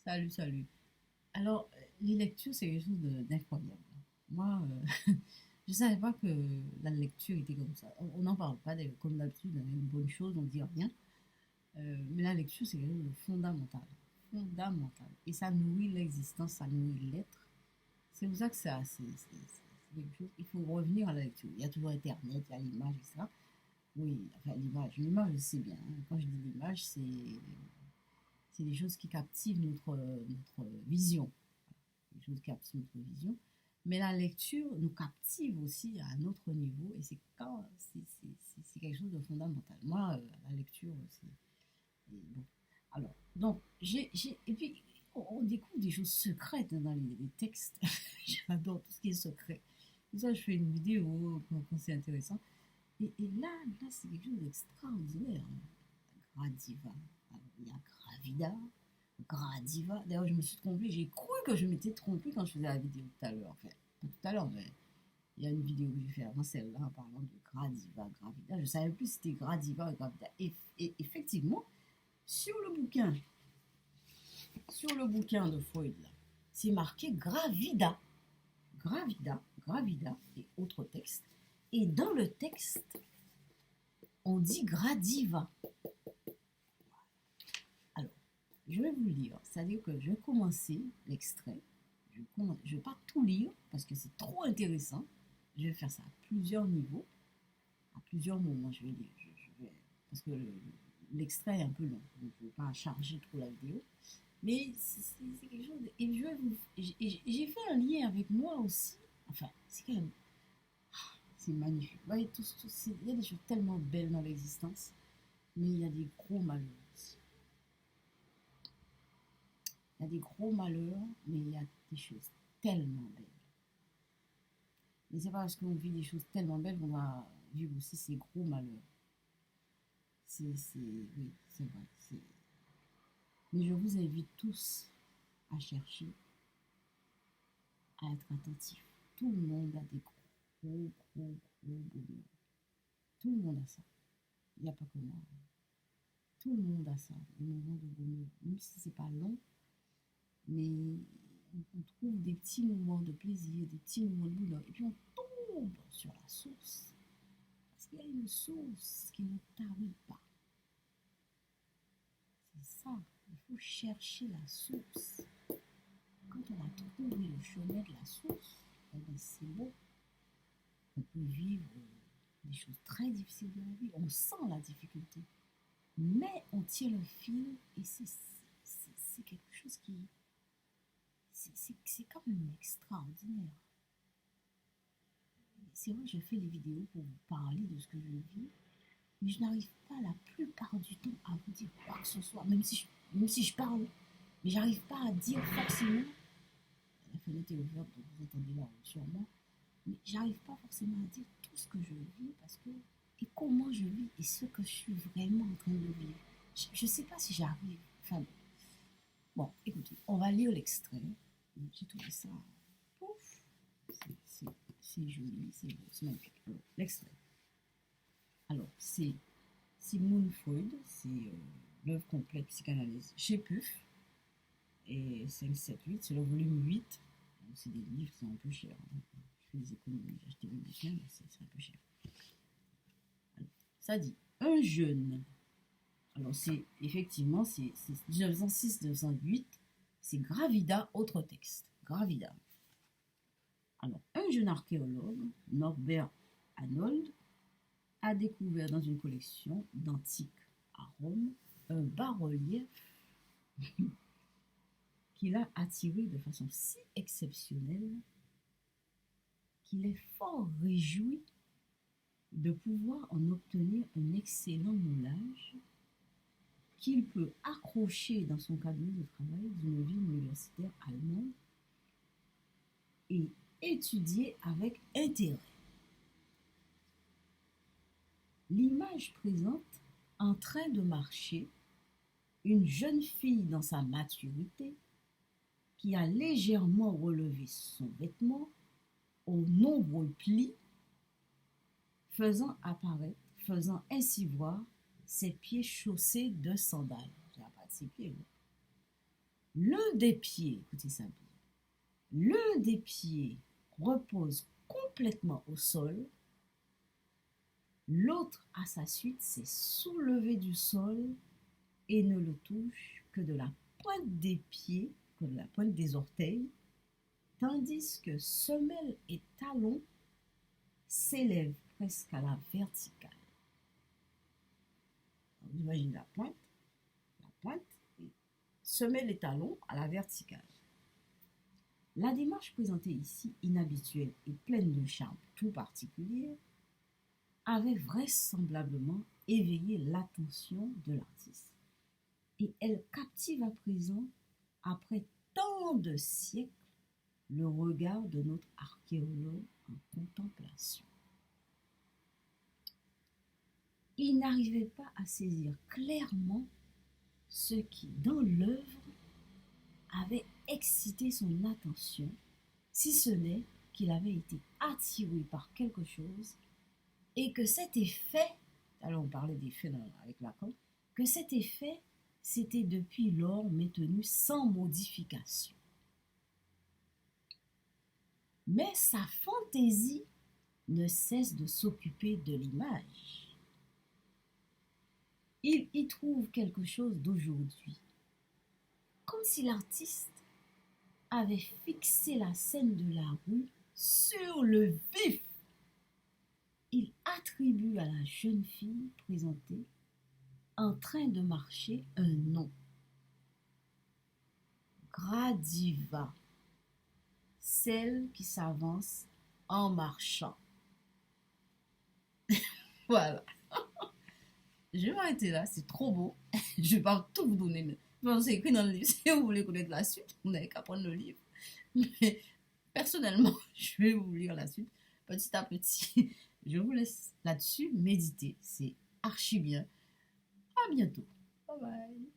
Salut, salut. Alors, les lectures, c'est quelque chose d'incroyable. Moi, je ne savais pas que la lecture était comme ça. On n'en parle pas, d'ailleurs, comme d'habitude, hein, une bonne chose, on ne dit rien. Mais la lecture, c'est quelque chose de fondamental. Fondamental. Et ça nourrit l'existence, ça nourrit l'être. C'est pour ça que c'est quelque chose. Il faut revenir à la lecture. Il y a toujours Internet, il y a l'image, etc. Oui, enfin, l'image, c'est bien, hein. Quand je dis l'image, c'est des choses qui captivent notre vision. Des choses qui captivent notre vision. Mais la lecture nous captive aussi à un autre niveau et c'est quelque chose de fondamental. Moi, la lecture, bon. Alors, donc, et puis, on découvre des choses secrètes dans les textes. J'adore tout ce qui est secret. Pour ça, je fais une vidéo quand c'est intéressant. Et là c'est quelque chose d'extraordinaire. Gradiva. Alors, il y a Gravida, Gradiva. D'ailleurs, je me suis trompée. J'ai cru que je m'étais trompée quand je faisais la vidéo tout à l'heure. Enfin, pas tout à l'heure, mais il y a une vidéo que j'ai fait avant celle-là en parlant de Gradiva, Gravida. Je ne savais plus si c'était Gradiva ou Gravida. Et effectivement, sur sur le bouquin de Freud, là, c'est marqué Gravida. Gravida, Gravida et autres textes. Et dans le texte, on dit Gradiva. Alors, je vais vous le lire. C'est-à-dire que je vais commencer l'extrait. Je ne vais pas tout lire parce que c'est trop intéressant. Je vais faire ça à plusieurs niveaux, à plusieurs moments. Je vais lire. Parce que l'extrait est un peu long. Donc je ne vais pas charger trop la vidéo. Mais c'est quelque chose. Et j'ai fait un lien avec moi aussi. Enfin, c'est quand même. C'est magnifique. Vous voyez, il y a des choses tellement belles dans l'existence, mais il y a des gros malheurs aussi. Il y a des gros malheurs, mais il y a des choses tellement belles. Mais c'est pas parce qu'on vit des choses tellement belles qu'on va vivre aussi ces gros malheurs. Oui, c'est vrai. Mais je vous invite tous à chercher, à être attentifs. Tout le monde a des gros, gros, gros bonheurs. Tout le monde a ça. Il n'y a pas que moi. Tout le monde a ça, des moments de bonheur. Même si c'est pas long, mais on trouve des petits moments de plaisir, des petits moments de bonheur. Et puis on tombe sur la source. Parce qu'il y a une source qui ne tarit pas. C'est ça. Il faut chercher la source. Quand on a trouvé le chemin de la source, eh bien c'est bon. On peut vivre des choses très difficiles dans la vie. On sent la difficulté. Mais on tire le fil et c'est quelque chose qui... C'est quand même extraordinaire. C'est vrai que je fais des vidéos pour vous parler de ce que je vis, mais je n'arrive pas la plupart du temps à vous dire quoi que ce soit, même si je parle, mais j'arrive pas à dire forcément, la fenêtre est ouverte, donc vous entendez là sûrement, mais j'arrive pas forcément à dire tout ce que je vis parce que, et comment je vis, et ce que je suis vraiment en train de vivre. Je sais pas si j'arrive, enfin bon, écoutez, on va lire l'extrait, j'ai trouvé ça, pouf, c'est joli, c'est beau, c'est magnifique. Alors, l'extrait. Alors, c'est Sigmund Freud, c'est l'œuvre complète psychanalyse chez PUF, et 578, c'est le volume 8. Donc, c'est des livres qui sont un peu chers, hein. Je fais des économies, j'ai acheté des bouquins, mais c'est un peu cher. Alors, ça dit, un jeune, alors c'est effectivement, c'est 1906-1908, c'est Gravida, autre texte, Gravida. Alors, un jeune archéologue, Norbert Arnold, a découvert dans une collection d'antiques à Rome un bas-relief qui l'a attiré de façon si exceptionnelle qu'il est fort réjoui de pouvoir en obtenir un excellent moulage qu'il peut accrocher dans son cabinet de travail d'une ville universitaire allemande et étudier avec intérêt. L'image présente en train de marcher une jeune fille dans sa maturité qui a légèrement relevé son vêtement aux nombreux plis, faisant ainsi voir ses pieds chaussés de sandales. J'ai pas de ses pieds, là. L'un des pieds, écoutez ça bien, l'un des pieds repose complètement au sol, l'autre à sa suite s'est soulevé du sol et ne le touche que de la pointe des pieds, que de la pointe des orteils, tandis que semelle et talon s'élèvent presque à la verticale. On imagine la pointe, et semelle et talon à la verticale. La démarche présentée ici, inhabituelle et pleine de charme tout particulier, avait vraisemblablement éveillé l'attention de l'artiste. Et elle captive à présent, après tant de siècles, le regard de notre archéologue en contemplation. Il n'arrivait pas à saisir clairement ce qui, dans l'œuvre, avait excité son attention, si ce n'est qu'il avait été attiré par quelque chose et que cet effet, alors on parlait d'effet avec Lacan, que cet effet s'était depuis lors maintenu sans modification. Mais sa fantaisie ne cesse de s'occuper de l'image. Il y trouve quelque chose d'aujourd'hui, comme si l'artiste avait fixé la scène de la rue sur le vif. Il attribue à la jeune fille présentée en train de marcher un nom. Gradiva, celle qui s'avance en marchant. Voilà. Je vais m'arrêter là, c'est trop beau. Je vais pas tout vous donner. C'est écrit dans le livre. Si vous voulez connaître la suite, vous n'avez qu'à prendre le livre. Mais personnellement, je vais vous lire la suite petit à petit. Je vous laisse là-dessus méditer. C'est archi bien. À bientôt. Bye bye.